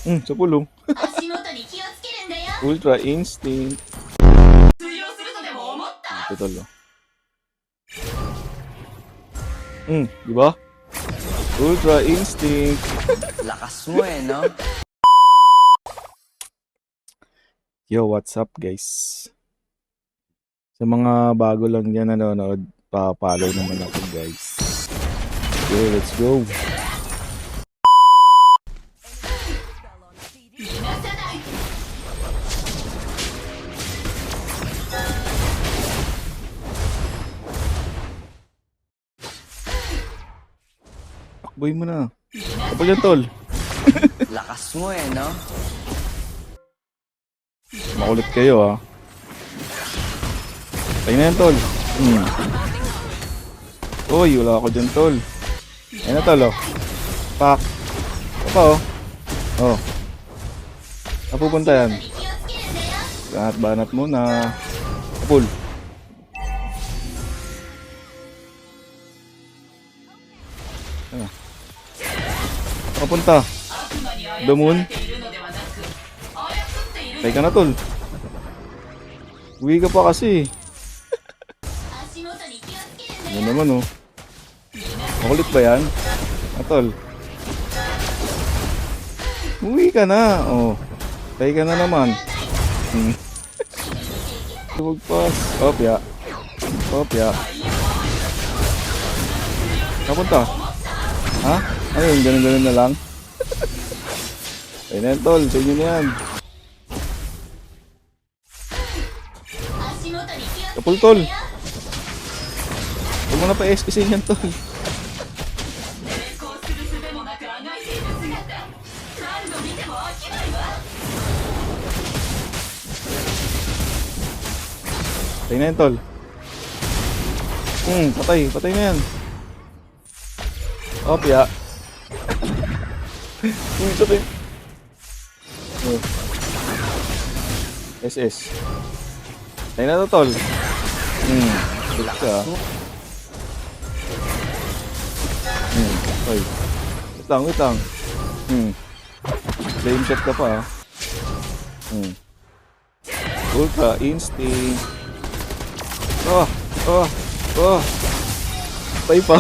Sa pulong. 足元に気をつけるんだよ。 Ultra Instinct. 通用するとでも思った？ Ito tol. Di ba? Ultra Instinct. Lakas mo eh, no? Yo, what's up guys? Sa mga bago lang dyan nanonood, pa-follow naman ako guys. Okay, let's go. Takboy mo na. Kapag yan tol. Lakas mo eh, no? Makulit kayo ha. Tayo na yan tol. Uy, wala ako dyan tol. Ayun na tol oh. Pak. Ito pa oh. Oh. Napupunta yan. Banat-banat muna. Kapul. Ayan. Nakapunta. The moon. Tayo ka na tol. Uwi ka pa kasi. Ano naman oh. Makulit ba yan? Atol. Uwi ka na. Oh. Tayo ka na naman. Magpas. Opya. Opya. Kapunta. Ha? Ano yun? Ganun-ganun na lang? Tayo na yan tol. Sa inyo na yan. Kapul tol. Huwag mo na pa eskisin yan tol. Patay na yan tol. Patay. Patay na yan. Opya. Patay. SS. Patay na to tol. Bilik ka. Oy. Wait lang. Flame shot ka pa. Ultra Instinct. Patay pa.